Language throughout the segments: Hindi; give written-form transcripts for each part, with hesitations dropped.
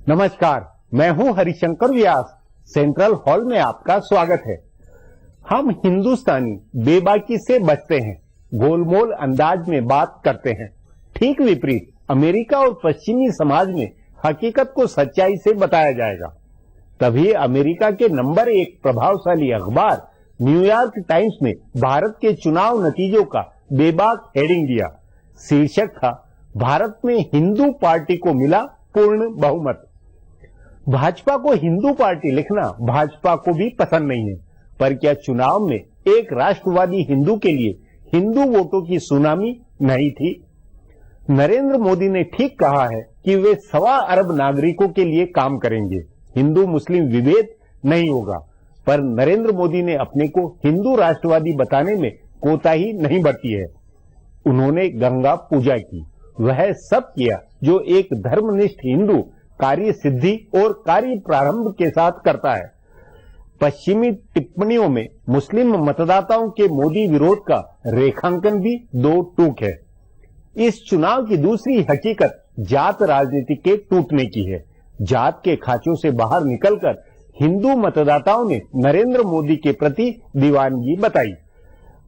नमस्कार, मैं हूं हरिशंकर व्यास। सेंट्रल हॉल में आपका स्वागत है। हम हिंदुस्तानी बेबाकी से बचते हैं, गोलमोल अंदाज में बात करते हैं। ठीक विपरीत अमेरिका और पश्चिमी समाज में हकीकत को सच्चाई से बताया जाएगा। तभी अमेरिका के नंबर 1 प्रभावशाली अखबार न्यूयॉर्क टाइम्स ने भारत के चुनाव नतीजों का बेबाक हेडिंग दिया। शीर्षक था, भारत में हिंदू पार्टी को मिला पूर्ण बहुमत। भाजपा को हिंदू पार्टी लिखना भाजपा को भी पसंद नहीं है, पर क्या चुनाव में एक राष्ट्रवादी हिंदू के लिए हिंदू वोटों की सुनामी नहीं थी? नरेंद्र मोदी ने ठीक कहा है कि वे 1.25 अरब नागरिकों के लिए काम करेंगे। हिंदू मुस्लिम विभेद नहीं होगा, पर नरेंद्र मोदी ने अपने को हिंदू राष्ट्रवादी बताने में कोताही नहीं बरती है। उन्होंने गंगा पूजा की, वह सब किया जो एक धर्मनिष्ठ हिंदू कार्य सिद्धि और कार्य प्रारंभ के साथ करता है। पश्चिमी टिप्पणियों में मुस्लिम मतदाताओं के मोदी विरोध का रेखांकन भी दो टूक है। इस चुनाव की दूसरी हकीकत जात राजनीति के टूटने की है। जात के खांचों से बाहर निकलकर हिंदू मतदाताओं ने नरेंद्र मोदी के प्रति दीवानगी बताई।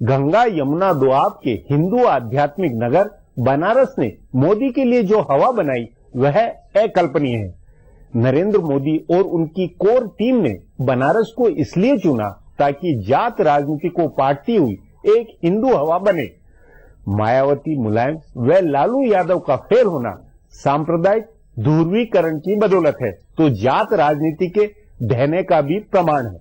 गंगा यमुना दोआब के हिंदू आध्यात्मिक नगर बनारस ने मोदी के लिए जो हवा बनाई वह अकल्पनीय है। नरेंद्र मोदी और उनकी कोर टीम ने बनारस को इसलिए चुना ताकि जात राजनीति को पाटती हुई एक हिंदू हवा बने। मायावती, मुलायम व लालू यादव का फेल होना सांप्रदायिक ध्रुवीकरण की बदौलत है, तो जात राजनीति के ढहने का भी प्रमाण है।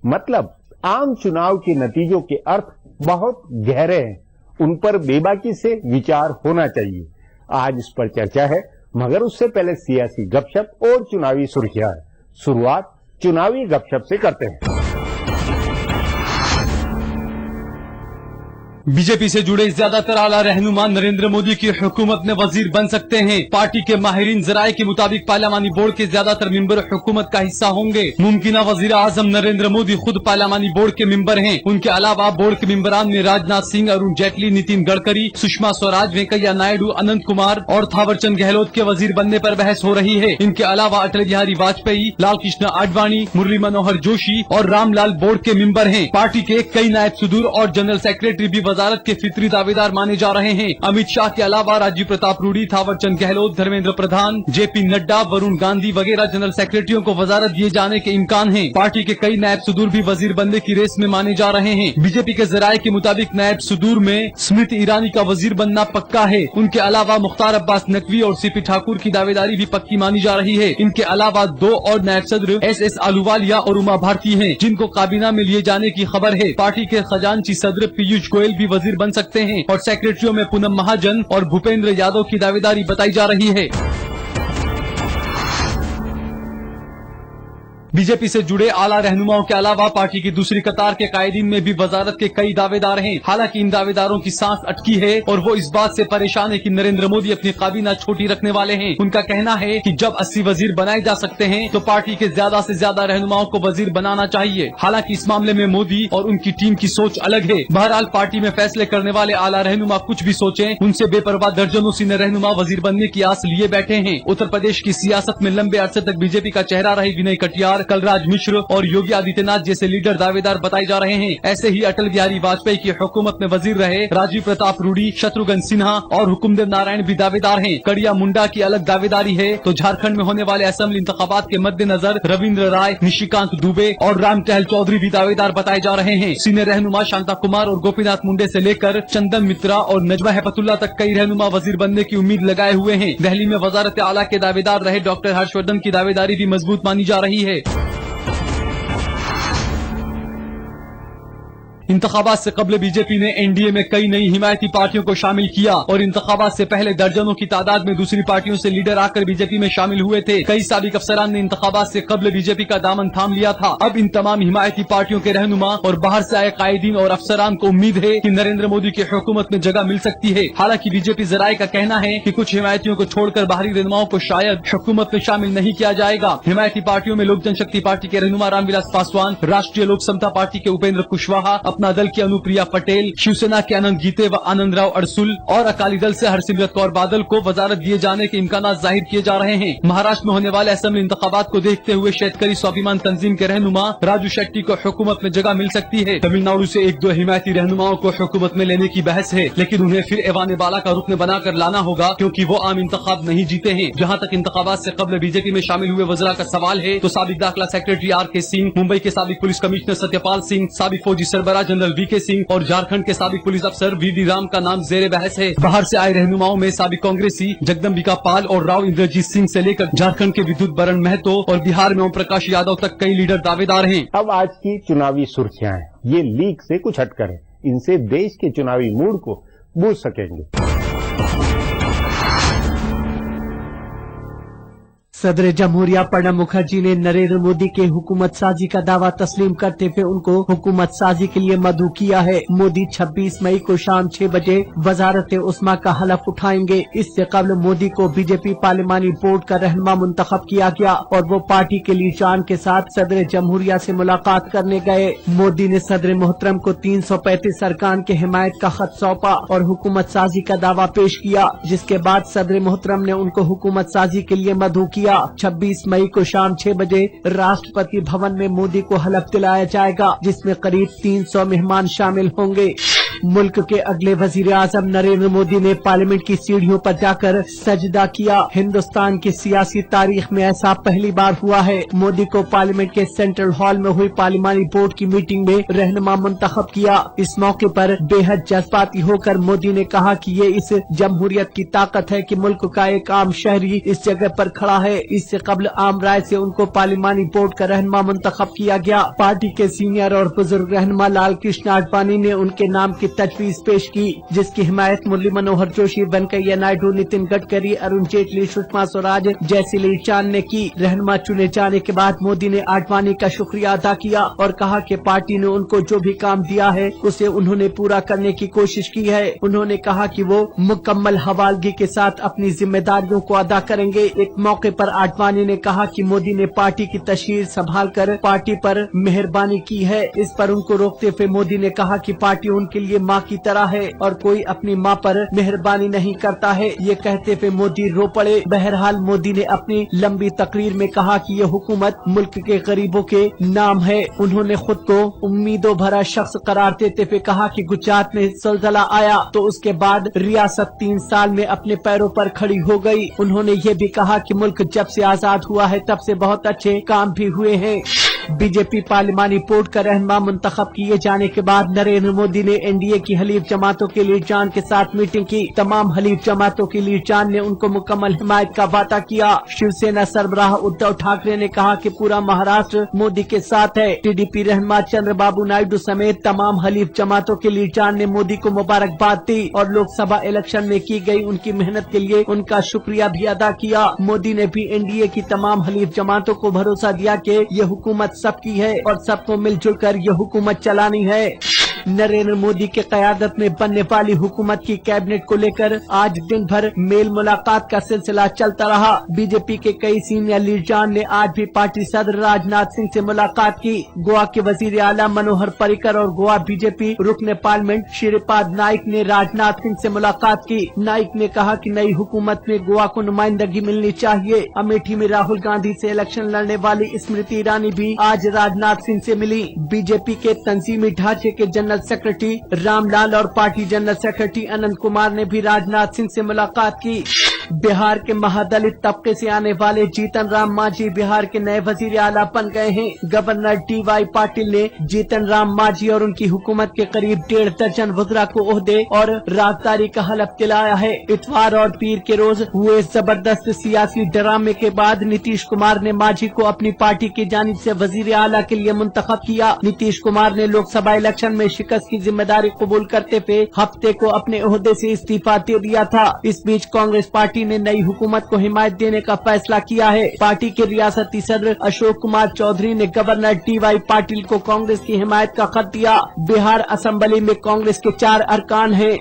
मतलब आम चुनाव के नतीजों के अर्थ बहुत गहरे हैं, उन पर बेबाकी से विचार होना चाहिए। आज इस पर चर्चा है, मगर उससे पहले सियासी गपशप और चुनावी सुर्खियां है। शुरुआत चुनावी गपशप से करते हैं। बीजेपी से जुड़े ज्यादातर आला रहनुमा नरेंद्र मोदी की हुकूमत में वजीर बन सकते हैं। पार्टी के माहिरीन जराये के मुताबिक पार्लियामानी बोर्ड के ज्यादातर मेंबर हुकूमत का हिस्सा होंगे। मुमकिना वजीर आजम नरेंद्र मोदी खुद पार्लियामानी बोर्ड के मेंबर हैं। उनके अलावा बोर्ड के मेंबरान में राजनाथ सिंह, अरुण जेटली, नितिन गडकरी, सुषमा स्वराज, वेंकैया नायडू, अनंत कुमार और थावरचंद गहलोत के वजीर बनने पर बहस हो रही है। इनके अलावा अटल बिहारी वाजपेयी, लाल कृष्ण आडवाणी, मुरली मनोहर जोशी और रामलाल बोर्ड के मेंबर हैं। पार्टी के कई नायब सुदूर और जनरल सेक्रेटरी भी वजारत के फितरी दावेदार माने जा रहे हैं। अमित शाह के अलावा राजीव प्रताप रूडी, थावरचंद गहलोत, धर्मेंद्र प्रधान, जेपी नड्डा, वरुण गांधी वगैरह जनरल सेक्रेटरियों को वजारत दिए जाने के इम्कान हैं। पार्टी के कई नायब सुदूर भी वजीर बनने की रेस में माने जा रहे हैं। बीजेपी के जराये के मुताबिक नायब सुदूर में स्मृति ईरानी का वजीर बनना पक्का है। उनके अलावा मुख्तार अब्बास नकवी और सीपी ठाकुर की दावेदारी भी पक्की मानी जा रही है। इनके अलावा 2 और नायब सदर SS आलूवालिया और उमा भारती हैं, जिनको काबीना में लिए जाने की खबर है। पार्टी के खजांची सदर पीयूष गोयल भी वजीर बन सकते हैं और सेक्रेटरियों में पूनम महाजन और भूपेंद्र यादव की दावेदारी बताई जा रही है। बीजेपी से जुड़े आला रहनुमाओं के अलावा पार्टी की दूसरी कतार के कायदीन में भी वजारत के कई दावेदार हैं। हालांकि इन दावेदारों की सांस अटकी है और वो इस बात से परेशान है कि नरेंद्र मोदी अपनी काबीना छोटी रखने वाले हैं। उनका कहना है कि जब 80 वजीर बनाए जा सकते हैं तो पार्टी के ज्यादा से ज्यादा रहनुमाओं को वजीर बनाना चाहिए। हालांकि इस मामले में मोदी और उनकी टीम की सोच अलग है। बहरहाल पार्टी में फैसले करने वाले आला रहनुमा कुछ भी सोचें, उनसे बेपरवाह दर्जनों सीनियर रहनुमा वजीर बनने की आस लिए बैठे हैं। उत्तर प्रदेश की सियासत में लंबे अरसे तक बीजेपी का चेहरा रहे विनय कटियार, कलराज मिश्र और योगी आदित्यनाथ जैसे लीडर दावेदार बताए जा रहे हैं। ऐसे ही अटल बिहारी वाजपेयी की हुकूमत में वजीर रहे राजीव प्रताप रूडी, शत्रुघ्न सिन्हा और हुकुमदेव नारायण भी दावेदार हैं। कड़िया मुंडा की अलग दावेदारी है, तो झारखंड में होने वाले असेंबली इंतखाबात के मद्देनजर रविंद्र राय, निशिकांत दुबे और राम टहल चौधरी भी दावेदार बताए जा रहे हैं। सीनियर रहनुमा शांता कुमार और गोपीनाथ मुंडे से लेकर चंदन मित्रा और नजमा हेपतुल्ला तक कई रहनुमा वजीर बनने की उम्मीद लगाए हुए हैं। दिल्ली में वजारत आला के दावेदार रहे डॉक्टर हर्षवर्धन की दावेदारी भी मजबूत मानी जा रही है। इंतखाबात से कबल बीजेपी ने एनडीए में कई नई हिमायती पार्टियों को शामिल किया और इंतखाबात से पहले दर्जनों की तादाद में दूसरी पार्टियों से लीडर आकर बीजेपी में शामिल हुए थे। कई साबिक अफसरान ने इंतखाबात से कबल बीजेपी का दामन थाम लिया था। अब इन तमाम हिमायती पार्टियों के रहनुमा और बाहर से आए कायदीन और अफसरान को उम्मीद है कि नरेंद्र मोदी की हुकूमत में जगह मिल सकती है। हालांकि बीजेपी जराये का कहना है कि कुछ हिमायतियों को छोड़कर बाहरी रहनुमाओं को शायद हुकूमत में शामिल नहीं किया जाएगा। हिमायती पार्टियों में लोक जनशक्ति पार्टी के रहनुमा रामविलास पासवान, राष्ट्रीय लोक समता पार्टी के उपेंद्र कुशवाहा, अपना दल की अनुप्रिया पटेल, शिवसेना के आनंद गीते व आनंदराव अड़सुल और अकाली दल से हरसिमरत कौर बादल को वजारत दिए जाने के इम्कान जाहिर किए जा रहे हैं। महाराष्ट्र में होने वाले असेंबली इंतखाबात को देखते हुए शेतकरी स्वाभिमान तंजीम के रहनुमा राजू शेट्टी को हुकूमत में जगह मिल सकती है। तमिलनाडु से 1-2 हिमायती रहनुमाओं को हुकूमत में लेने की बहस है, लेकिन उन्हें फिर एवान बाला का रुकन बनाकर लाना होगा, क्योंकि वो आम इंतखाब नहीं जीते हैं। जहाँ तक इंतखाबात से कबल बीजेपी में शामिल हुए वज़रा का सवाल है, तो साबिक दाखिला सेक्रेटरी RK सिंह, मुंबई के साबिक पुलिस कमिश्नर सत्यपाल सिंह, साबिक फौजी सरबराह जनरल VK सिंह और झारखंड के साबिक पुलिस अफसर VD राम का नाम जेर बहस है। बाहर से आए रहनुमाओं में साबिक कांग्रेसी जगदम्बिका पाल और राव इंद्रजीत सिंह से लेकर झारखंड के विद्युत बरण महतो और बिहार में ओम प्रकाश यादव तक कई लीडर दावेदार हैं। अब आज की चुनावी सुर्खियां हैं, ये लीक से कुछ हटकर है। इनसे देश के चुनावी मूड को बूझ सकेंगे। सदर जमहूरिया प्रणब मुखर्जी ने नरेंद्र मोदी के हुकूमत साजी का दावा तस्लीम करते हुए उनको हुकूमत साजी के लिए मदऊ किया है। मोदी 26 मई को शाम 6 बजे वजारत उस्मा का हलफ उठाएंगे। इससे कबल मोदी को बीजेपी पार्लिमानी बोर्ड का रहनुमा मुंतखब किया गया और वो पार्टी के लीडरान के साथ सदर जमहूरिया से मुलाकात करने गए। मोदी ने सदर मोहतरम को 335 अरकान के हिमायत का खत सौंपा और हुकूमत साजी का दावा पेश किया, जिसके बाद सदर मोहतरम ने उनको हुकूमत साजी के लिए मदऊ किया। 26 मई को शाम 6 बजे राष्ट्रपति भवन में मोदी को हलफ दिलाया जाएगा, जिसमें करीब 300 मेहमान शामिल होंगे। मुल्क के अगले वजीर आजम नरेंद्र मोदी ने पार्लियामेंट की सीढ़ियों पर जाकर सजदा किया। हिंदुस्तान की सियासी तारीख में ऐसा पहली बार हुआ है। मोदी को पार्लियामेंट के सेंट्रल हॉल में हुई पार्लिमानी बोर्ड की मीटिंग में रहनुमा मुंतखब किया। इस मौके पर बेहद जज्बाती होकर मोदी ने कहा कि ये इस जमहूरियत की ताकत है कि मुल्क का एक आम शहरी इस जगह पर खड़ा है। इससे कबल आम राय से उनको पार्लिमानी बोर्ड का रहनुमा मुंतखब किया गया। पार्टी के सीनियर और बुजुर्ग रहनुमा लाल कृष्ण आडवाणी ने उनके नाम की तजवीज पेश की, जिसकी हिमायत मुरली मनोहर जोशी, वेंकैया नायडू, नितिन गडकरी, अरुण जेटली, सुषमा स्वराज जैसी लीडरान ने की। रहनुमा चुने जाने के बाद मोदी ने आडवाणी का शुक्रिया अदा किया और कहा कि पार्टी ने उनको जो भी काम दिया है उसे उन्होंने पूरा करने की कोशिश की है। उन्होंने कहा कि वो मुकम्मल हवालगी के साथ अपनी जिम्मेदारियों को अदा करेंगे। एक मौके पर आडवाणी ने कहा कि मोदी ने पार्टी की तशहीर संभाल कर पार्टी पर मेहरबानी की है। इस पर उनको रोकते हुए मोदी ने कहा कि पार्टी उनके लिए माँ की तरह है और कोई अपनी माँ पर मेहरबानी नहीं करता है। ये कहते हुए मोदी रो पड़े। बहरहाल मोदी ने अपनी लंबी तकरीर में कहा कि ये हुकूमत मुल्क के गरीबों के नाम है। उन्होंने खुद को उम्मीदों भरा शख्स करार देते हुए कहा कि गुजरात में ज़लज़ला आया तो उसके बाद रियासत 3 साल में अपने पैरों पर खड़ी हो गई। उन्होंने ये भी कहा कि मुल्क जब से आजाद हुआ है तब से बहुत अच्छे काम भी हुए हैं। बीजेपी पार्लिमानी बोर्ड का रहनुमा मुंतखब किए जाने के बाद नरेंद्र मोदी ने एनडीए की हलीफ जमातों के लीडरान के साथ मीटिंग की। तमाम हलीफ जमातों की लीडरान ने उनको मुकम्मल हिमायत का वादा किया। शिवसेना सरबराह उद्धव ठाकरे ने कहा कि पूरा महाराष्ट्र मोदी के साथ है। टीडीपी रहनुमा चंद्रबाबू नायडू समेत तमाम हलीफ जमातों के लीडरान ने मोदी को मुबारकबाद दी और लोकसभा इलेक्शन में की गई उनकी मेहनत के लिए उनका शुक्रिया भी अदा किया। मोदी ने भी एनडीए की तमाम हलीफ जमातों को भरोसा दिया कि ये हुकूमत सबकी है और सबको मिलजुल कर ये हुकूमत चलानी है। नरेंद्र मोदी के क़यादत में बनने वाली हुकूमत की कैबिनेट को लेकर आज दिन भर मेल मुलाकात का सिलसिला चलता रहा। बीजेपी के कई सीनियर लीडरान ने आज भी पार्टी सदर राजनाथ सिंह से मुलाकात की। गोवा के वजीर आला मनोहर पर्रिकर और गोवा बीजेपी रुकने पार्लियामेंट श्रीपाद नाइक ने राजनाथ सिंह से मुलाकात की। नाइक ने कहा कि नई हुकूमत में गोवा को नुमाइंदगी मिलनी चाहिए। अमेठी में राहुल गांधी से इलेक्शन लड़ने वाली स्मृति ईरानी भी आज राजनाथ सिंह से मिली। बीजेपी के तंजीमी ढांचे के जनरल सेक्रेटरी रामलाल और पार्टी जनरल सेक्रेटरी अनंत कुमार ने भी राजनाथ सिंह से मुलाकात की। बिहार के महादलित तबके से आने वाले जीतन राम मांझी बिहार के नए वजीर आला बन गए हैं। गवर्नर DY पाटिल ने जीतन राम मांझी और उनकी हुकूमत के करीब 1.5 दर्जन वज़रा को ओहदे और राजदारी का हलफ दिलाया है। इतवार और पीर के रोज हुए जबरदस्त सियासी ड्रामे के बाद नीतीश कुमार ने मांझी को अपनी पार्टी की जानिब से वजीर आला के लिए मुंतखब किया। नीतीश कुमार ने लोकसभा इलेक्शन में शिकस्त की जिम्मेदारी कबूल करते हुए हफ्ते को अपने ओहदे से इस्तीफा दे दिया था। इस बीच कांग्रेस पार्टी ने नई हुकूमत को हिमायत देने का फैसला किया है। पार्टी के रियासती सदर अशोक कुमार चौधरी ने गवर्नर DY पाटिल को कांग्रेस की हिमायत का खत दिया। बिहार असेंबली में कांग्रेस के 4 अरकान हैं।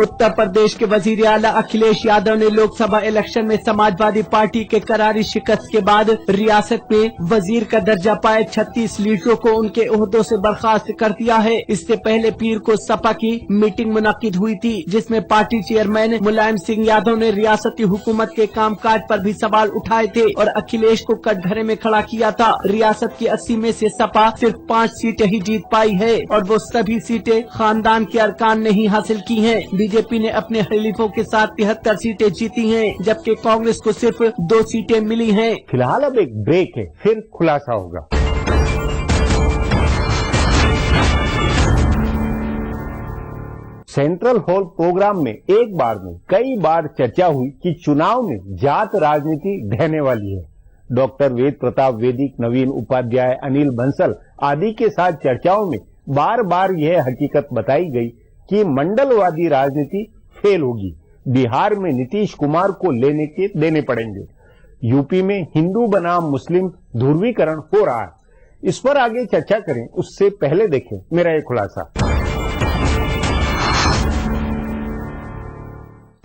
उत्तर प्रदेश के वजीर आला अखिलेश यादव ने लोकसभा इलेक्शन में समाजवादी पार्टी के करारी शिकस्त के बाद रियासत में वजीर का दर्जा पाए 36 लीडरों को उनके ओहदों से बर्खास्त कर दिया है। इससे पहले पीर को सपा की मीटिंग मुनक्किद हुई थी, जिसमें पार्टी चेयरमैन मुलायम सिंह यादव ने रियासती हुकूमत के कामकाज पर भी सवाल उठाए थे और अखिलेश को कटघरे में खड़ा किया था। रियासत की 80 में से सपा सिर्फ 5 सीटें ही जीत पाई है और वो सभी सीटें खानदान के अरकान ने ही हासिल की हैं। बीजेपी ने अपने हलीफों के साथ 73 सीटें जीती हैं, जबकि कांग्रेस को सिर्फ 2 सीटें मिली हैं। फिलहाल अब एक ब्रेक है, फिर खुलासा होगा। सेंट्रल हॉल प्रोग्राम में एक बार में कई बार चर्चा हुई कि चुनाव में जात राजनीति ढहने वाली है। डॉक्टर वेद प्रताप वैदिक, नवीन उपाध्याय, अनिल बंसल आदि के साथ चर्चाओं में बार बार यह हकीकत बताई गई कि मंडलवादी राजनीति फेल होगी। बिहार में नीतीश कुमार को लेने के देने पड़ेंगे। यूपी में हिंदू बनाम मुस्लिम ध्रुवीकरण हो रहा है। इस पर आगे चर्चा करें, उससे पहले देखें मेरा ये खुलासा।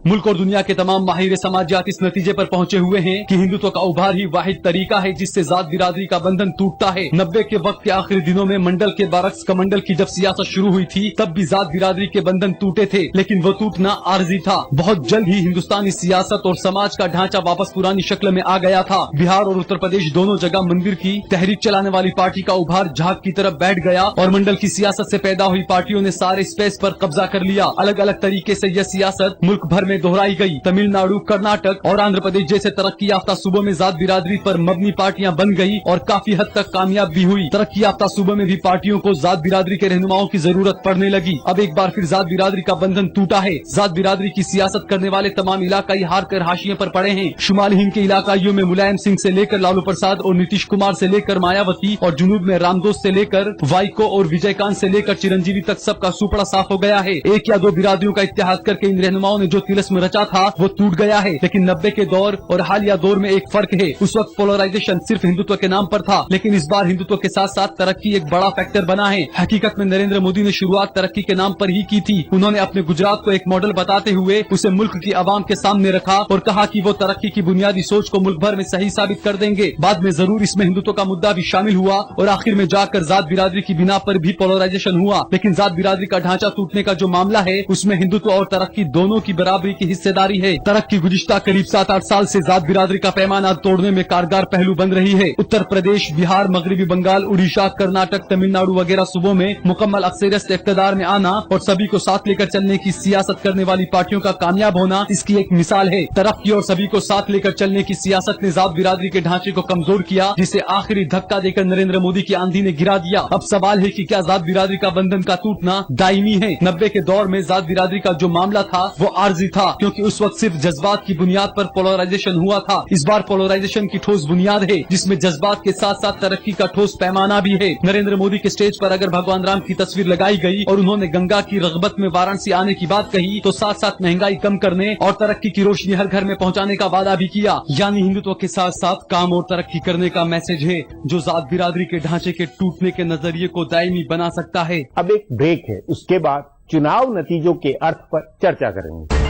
मुल्क और दुनिया के तमाम माहिर समाजियात इस नतीजे पर पहुंचे हुए हैं कि हिंदुत्व का उभार ही वाहिद तरीका है जिससे जात बिरादरी का बंधन टूटता है। 90 के वक्त के आखिरी दिनों में मंडल के बारक्स कमंडल की जब सियासत शुरू हुई थी, तब भी जात बिरादरी के बंधन टूटे थे, लेकिन वो टूटना आर्जी था। बहुत जल्द ही हिंदुस्तानी सियासत और समाज का ढांचा वापस पुरानी शक्ल में आ गया था। बिहार और उत्तर प्रदेश दोनों जगह मंदिर की तहरीक चलाने वाली पार्टी का उभार झाग की तरफ बैठ गया और मंडल की सियासत से पैदा हुई पार्टियों ने सारे स्पेस पर कब्जा कर लिया। अलग अलग तरीके से यह सियासत मुल्क भर में दोहराई गई। तमिलनाडु, कर्नाटक और आंध्र प्रदेश जैसे तरक्की याफ्ता सूबों में जात बिरादरी पर मबनी पार्टियां बन गई और काफी हद तक कामयाब भी हुई। तरक्की याफ्ता सूबों में भी पार्टियों को जात बिरादरी के रहनुमाओं की जरूरत पड़ने लगी। अब एक बार फिर जात बिरादरी का बंधन टूटा है। जात बिरादरी की सियासत करने वाले तमाम इलाकाई हार कर हाशिए पर पड़े हैं। शुमाली हिंद के इलाकाइयों में मुलायम सिंह से लेकर लालू प्रसाद और नीतीश कुमार से लेकर मायावती और जुनूब में रामदोस से लेकर वाइको और विजयकांत से लेकर चिरंजीवी तक सबका सुपड़ा साफ हो गया है। एक या दो बिरादरियों का इत्तेहाद करके इन रहनुमाओं ने जो तिलस्म रचा था वो टूट गया है। लेकिन 90 के दौर और हालिया दौर में एक फर्क है। उस वक्त पोलराइजेशन सिर्फ हिंदुत्व के नाम पर था, लेकिन इस बार हिंदुत्व के साथ साथ तरक्की एक बड़ा फैक्टर बना है। हकीकत में नरेंद्र मोदी ने शुरुआत तरक्की के नाम पर ही की थी। उन्होंने अपने गुजरात को एक मॉडल बताते हुए उसे मुल्क की आवाम के सामने रखा और कहा कि वो तरक्की की बुनियादी सोच को मुल्क भर में सही साबित कर देंगे। बाद में जरूर इसमें हिंदुत्व का मुद्दा भी शामिल हुआ और आखिर में जाकर जात बिरादरी की बिना पर भी पोलराइजेशन हुआ। लेकिन जात बिरादरी का ढांचा टूटने का जो मामला है उसमें हिंदुत्व और तरक्की दोनों की बराबरी की हिस्सेदारी है। तरक्की गुज़िश्ता करीब 7-8 साल से जात बिरादरी का पैमाना तोड़ने में कारगर पहलू बन रही है। उत्तर प्रदेश, बिहार, मगरबी बंगाल, उड़ीसा, कर्नाटक, तमिलनाडु वगैरह सूबों में मुकम्मल अक्सरियत से इक़्तिदार में आना और सभी को साथ लेकर चलने की सियासत करने वाली पार्टियों का कामयाब होना इसकी एक मिसाल है। तरक्की और सभी को साथ लेकर चलने की सियासत ने जात बिरादरी के ढांचे को कमजोर किया, जिसे आखिरी धक्का देकर नरेंद्र मोदी की आंधी ने गिरा दिया। अब सवाल है कि क्या जात बिरादरी का बंधन का टूटना दायमी है। 90 के दौर में जात बिरादरी का जो मामला था वो आर्जी था, क्योंकि उस वक्त सिर्फ जज्बात की बुनियाद पर पोलराइजेशन हुआ था। इस बार पोलराइजेशन की ठोस बुनियाद है, जिसमें जज्बात के साथ साथ तरक्की का ठोस पैमाना भी है। नरेंद्र मोदी के स्टेज पर अगर भगवान राम की तस्वीर लगाई गई और उन्होंने गंगा की रगबत में वाराणसी आने की बात कही, तो साथ साथ महंगाई कम करने और तरक्की की रोशनी हर घर में पहुंचाने का वादा भी किया। यानी हिंदुत्व के साथ साथ काम और तरक्की करने का मैसेज है, जो जात बिरादरी के ढांचे के टूटने के नजरिए को दायमी बना सकता है। अब एक ब्रेक है, उसके बाद चुनाव नतीजों के अर्थ पर चर्चा करेंगे।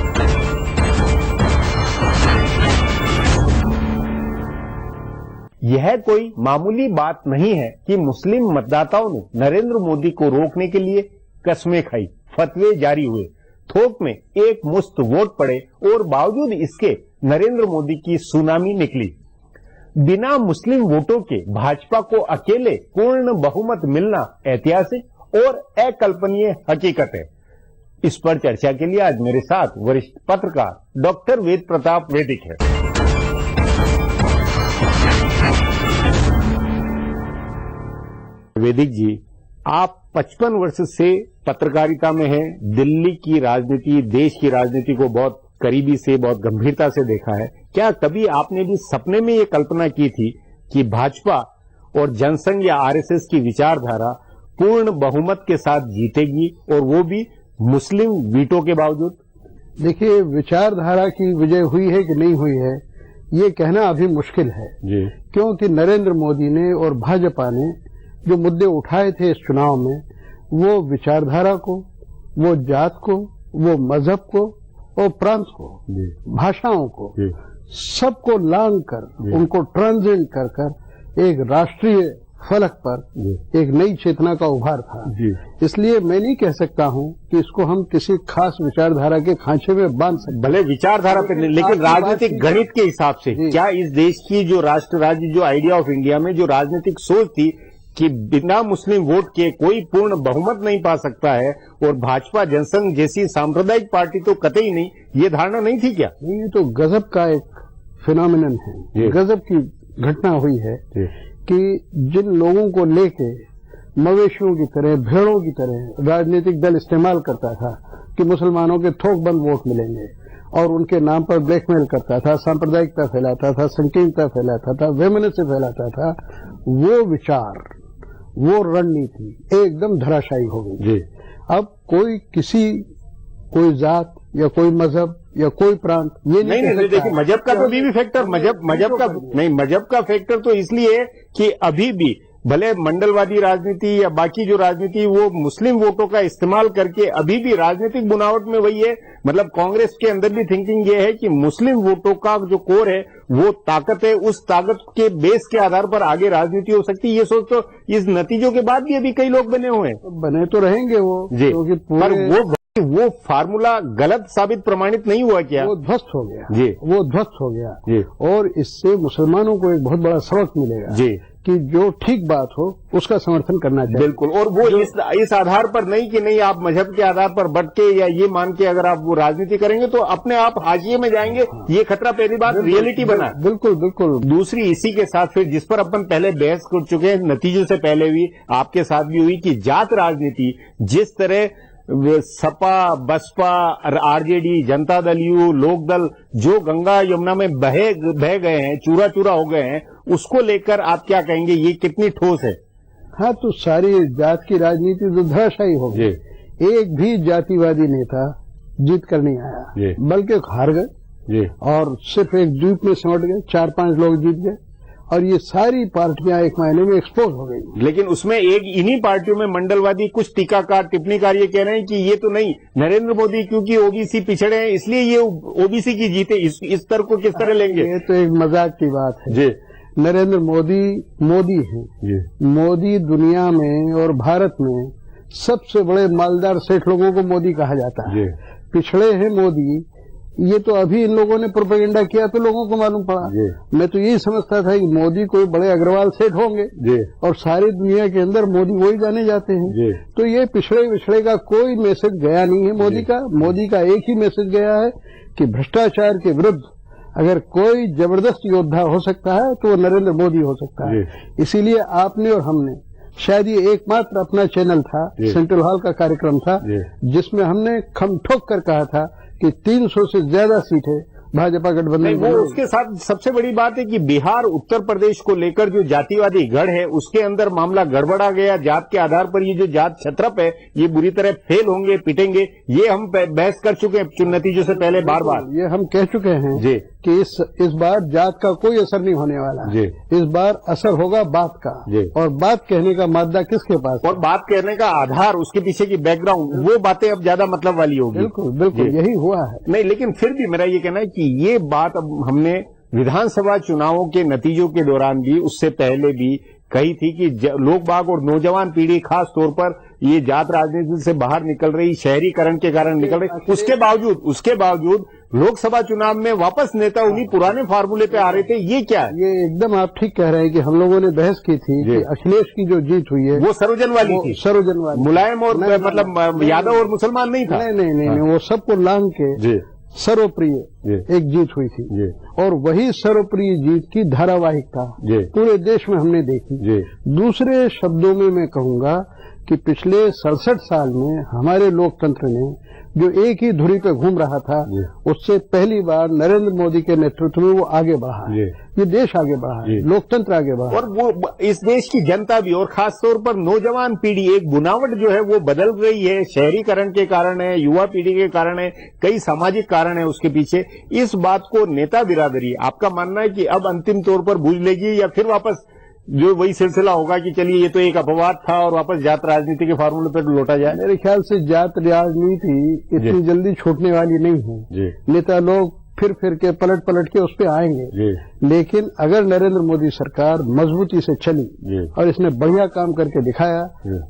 यह कोई मामूली बात नहीं है कि मुस्लिम मतदाताओं ने नरेंद्र मोदी को रोकने के लिए कस्में खाई, फतवे जारी हुए, थोक में एक मुश्त वोट पड़े और बावजूद इसके नरेंद्र मोदी की सुनामी निकली। बिना मुस्लिम वोटों के भाजपा को अकेले पूर्ण बहुमत मिलना ऐतिहासिक और अकल्पनीय हकीकत है। इस पर चर्चा के लिए आज मेरे साथ वरिष्ठ पत्रकार डॉक्टर वेद प्रताप वैदिक है। वैदिक जी, आप 55 वर्ष से पत्रकारिता में हैं, दिल्ली की राजनीति, देश की राजनीति को बहुत करीबी से, बहुत गंभीरता से देखा है। क्या कभी आपने भी सपने में ये कल्पना की थी कि भाजपा और जनसंघ या आरएसएस की विचारधारा पूर्ण बहुमत के साथ जीतेगी और वो भी मुस्लिम वीटो के बावजूद? देखिए, विचारधारा की विजय हुई है कि नहीं हुई है ये कहना अभी मुश्किल है जी, क्योंकि नरेंद्र मोदी ने और भाजपा ने जो मुद्दे उठाए थे इस चुनाव में, वो विचारधारा को, वो जात को वो मजहब को और प्रांत को, भाषाओं को, सबको लांग कर, उनको ट्रांसेंड कर कर एक राष्ट्रीय फलक पर एक नई चेतना का उभार था। इसलिए मैं नहीं कह सकता हूं कि इसको हम किसी खास विचारधारा के खांचे में बांध सकते। भले विचारधारा पे नहीं, लेकिन राजनीतिक गणित के हिसाब से क्या इस देश की जो राष्ट्र राज्य, जो आइडिया ऑफ इंडिया में जो राजनीतिक सोच थी कि बिना मुस्लिम वोट के कोई पूर्ण बहुमत नहीं पा सकता है, और भाजपा जनसंघ जैसी सांप्रदायिक पार्टी तो कतई नहीं, ये धारणा नहीं थी क्या? ये तो गजब का एक फिनोमिनन है, गजब की घटना हुई है कि जिन लोगों को लेके मवेशियों की तरह, भेड़ों की तरह राजनीतिक दल इस्तेमाल करता था कि मुसलमानों के थोक बंद वोट मिलेंगे, और उनके नाम पर ब्लैकमेल करता था, सांप्रदायिकता फैलाता था, संकीर्णता फैलाता था, वेमनस्य फैलाता था, वो विचार, वो रणनीति एकदम धराशायी हो गई। अब कोई जात या कोई मजहब या कोई प्रांत ये नहीं देखिए, मजहब का तो भी फैक्टर, मजहब का फैक्टर तो इसलिए कि अभी भी भले मंडलवादी राजनीति या बाकी जो राजनीति वो मुस्लिम वोटों का इस्तेमाल करके अभी भी राजनीतिक बुनावट में वही है। मतलब कांग्रेस के अंदर भी थिंकिंग ये है कि मुस्लिम वोटों का जो कोर है वो ताकत है, उस ताकत के बेस के आधार पर आगे राजनीति हो सकती है। ये सोच तो इस नतीजों के बाद भी अभी कई लोग बने हुए हैं। बने तो रहेंगे वो जी, पर वो फार्मूला गलत साबित प्रमाणित नहीं हुआ क्या? वो ध्वस्त हो गया जी, वो ध्वस्त हो गया जी। और इससे मुसलमानों को एक बहुत बड़ा सबक मिलेगा जी कि जो ठीक बात हो उसका समर्थन करना चाहिए। बिल्कुल, और वो इस आधार पर नहीं कि नहीं आप मजहब के आधार पर बट के या ये मान के अगर आप वो राजनीति करेंगे तो अपने आप हाशिए में जाएंगे। ये खतरा पहली बात रियलिटी बना। बिल्कुल बिल्कुल। दूसरी इसी के साथ फिर जिस पर अपन पहले बहस कर चुके हैं, नतीजों से पहले भी आपके साथ भी हुई, कि जात राजनीति जिस तरह सपा, बसपा, आरजेडी, जनता दल यू, लोकदल जो गंगा यमुना में बह गए हैं, चूरा चूरा हो गए हैं, उसको लेकर आप क्या कहेंगे? ये कितनी ठोस है? हाँ, तो सारी जात की राजनीति तो धराशायी हो गई। एक भी जातिवादी नेता जीत कर नहीं आया, बल्कि हार गए और सिर्फ एक द्वीप में सिमट गए, 4-5 लोग जीत गए, और ये सारी पार्टियां एक महीने में एक्सपोज हो गई। लेकिन उसमें एक इन्हीं पार्टियों में मंडलवादी कुछ टीकाकार, टिप्पणीकार ये कह रहे हैं कि ये तो नहीं, नरेंद्र मोदी क्योंकि ओबीसी पिछड़े हैं इसलिए ये ओबीसी की जीते। इस तरह को किस तरह लेंगे? ये तो एक मजाक की बात है जी। नरेंद्र मोदी है, मोदी दुनिया में और भारत में सबसे बड़े मालदार सेठ लोगों को मोदी कहा जाता है। पिछड़े हैं मोदी, ये तो अभी इन लोगों ने प्रोपेगेंडा किया तो लोगों को मालूम पड़ा। मैं तो यही समझता था कि मोदी कोई बड़े अग्रवाल सेठ होंगे और सारी दुनिया के अंदर मोदी वही जाने जाते हैं। तो ये पिछड़े का कोई मैसेज गया नहीं है मोदी का एक ही मैसेज गया है कि भ्रष्टाचार के विरुद्ध अगर कोई जबरदस्त योद्धा हो सकता है तो वो नरेंद्र मोदी हो सकता है। इसीलिए आपने और हमने, शायद ये एकमात्र अपना चैनल था, सेंट्रल हॉल का कार्यक्रम था, जिसमें हमने खम ठोक कर कहा था कि 300 से ज्यादा सीटें भाजपा गठबंधन। वो उसके साथ सबसे बड़ी बात है कि बिहार, उत्तर प्रदेश को लेकर जो जातिवादी गढ़ है उसके अंदर मामला गड़बड़ा गया। जात के आधार पर ये जो जात छत्रप है ये बुरी तरह फेल होंगे, पिटेंगे। ये हम बहस कर चुके हैं नतीजों से पहले बार। ये हम कह चुके हैं जी कि इस बार जात का कोई असर नहीं होने वाला जी। इस बार असर होगा बात का जी। और बात कहने का मादा किसके पास, और बात कहने का आधार, उसके पीछे की बैकग्राउंड, वो बातें अब ज्यादा मतलब वाली होगी। बिल्कुल यही हुआ है। नहीं, लेकिन फिर भी मेरा ये कहना है कि ये बात अब हमने विधानसभा चुनावों के नतीजों के दौरान भी, उससे पहले भी कही थी कि लोग बाग और नौजवान पीढ़ी खास तौर पर ये जात राजनीति से बाहर निकल रही, शहरीकरण के कारण निकल रही। उसके बावजूद लोकसभा चुनाव में वापस नेता उन्हीं पुराने फार्मूले पे आ रहे थे। ये क्या है? ये एकदम आप ठीक कह रहे हैं कि हम लोगों ने बहस की थी कि अखिलेश की जो जीत हुई है वो सर्वजन वाली थी, सर्वजन वाली, मुलायम और मतलब यादव और मुसलमान नहीं था। नहीं, वो सबको लांग के सर्वप्रिय एक जीत हुई थी, और वही सर्वप्रिय जीत की धारावाहिकता पूरे देश में हमने देखी। दूसरे शब्दों में मैं कहूंगा कि पिछले 67 साल में हमारे लोकतंत्र ने जो एक ही धुरी पे घूम रहा था, उससे पहली बार नरेंद्र मोदी के नेतृत्व में वो आगे बढ़ा है। ये देश आगे बढ़ा है, लोकतंत्र आगे बढ़ा, और वो इस देश की जनता भी, और खासतौर पर नौजवान पीढ़ी, एक बुनावट जो है वो बदल रही है। शहरीकरण के कारण है, युवा पीढ़ी के कारण है, कई सामाजिक कारण है उसके पीछे। इस बात को नेता बिरादरी, आपका मानना है कि अब अंतिम तौर पर बूझ लेगी या फिर वापस जो वही सिलसिला होगा कि चलिए ये तो एक अपवाद था और वापस जात राजनीति के फार्मूले पर लौटा जाए? मेरे ख्याल से जात राजनीति इतनी जल्दी छूटने वाली नहीं है। नेता लोग फिर के पलट के उस पर आएंगे, लेकिन अगर नरेंद्र मोदी सरकार मजबूती से चली और इसने बढ़िया काम करके दिखाया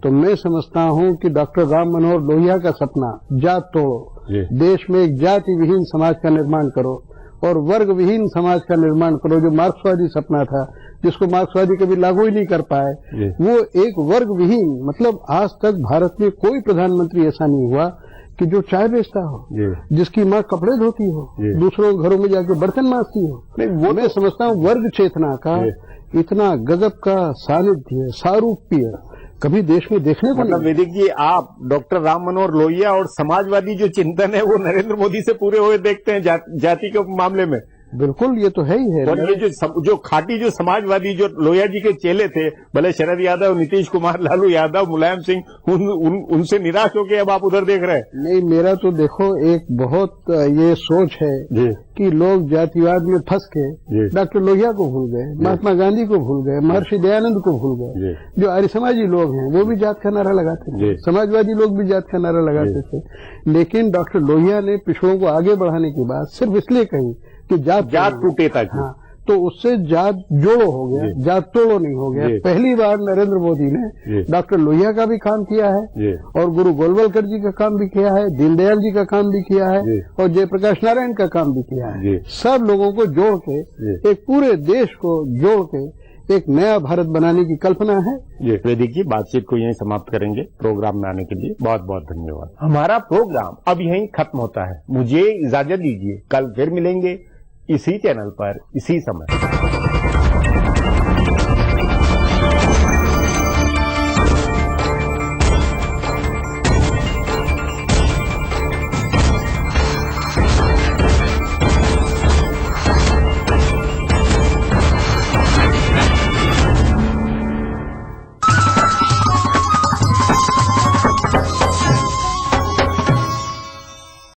तो मैं समझता हूं कि डॉक्टर राम मनोहर लोहिया का सपना जात तोड़ो, देश में एक जाति विहीन समाज का निर्माण करो और वर्ग विहीन समाज का निर्माण करो, जो मार्क्सवादी सपना था जिसको मार्क्सवादी कभी लागू ही नहीं कर पाए, वो एक वर्ग विहीन, मतलब आज तक भारत में कोई प्रधानमंत्री ऐसा नहीं हुआ कि जो चाय बेचता हो, जिसकी माँ कपड़े धोती हो, दूसरों के घरों में जाके बर्तन मांजती हो। वो मैं समझता हूँ वर्ग चेतना का इतना गजब का सानिध्य, सारूप्य कभी देश में देखने को मतलब वैदिक जी, आप डॉक्टर राम मनोहर लोहिया और समाजवादी जो चिंतन है वो नरेंद्र मोदी से पूरे हुए देखते हैं जाति के मामले में? बिल्कुल, ये तो है ही है। और ये जो खाटी जो समाजवादी जो लोहिया जी के चेले थे, भले शरद यादव, नीतीश कुमार, लालू यादव, मुलायम सिंह, उनसे निराश होकर अब आप उधर देख रहे हैं? नहीं, मेरा तो देखो एक बहुत ये सोच है कि लोग जातिवाद में फंस के डॉक्टर लोहिया को भूल गए, महात्मा गांधी को भूल गए, महर्षि दयानंद को भूल गए। जो आर्य समाजी लोग हैं वो भी जात का नारा लगाते थे, समाजवादी लोग भी जात का नारा लगाते थे, लेकिन डॉक्टर लोहिया ने पिछड़ों को आगे बढ़ाने की बात सिर्फ इसलिए कही कि जात टूटे तक। हाँ, तो उससे जात जोड़ो हो गया, जात तोड़ो नहीं हो गया। पहली बार नरेंद्र मोदी ने डॉक्टर लोहिया का भी काम किया है और गुरु गोलवलकर जी का काम भी किया है, दीनदयाल जी का काम भी किया है और जयप्रकाश नारायण का काम भी किया है। सब लोगों को जोड़ के एक पूरे देश को जोड़ के एक नया भारत बनाने की कल्पना है। वैदिक जी, बातचीत को यहीं समाप्त करेंगे। प्रोग्राम में आने के लिए बहुत बहुत धन्यवाद। हमारा प्रोग्राम अब यहीं खत्म होता है, मुझे इजाजत दीजिए। कल फिर मिलेंगे इसी चैनल पर इसी समय।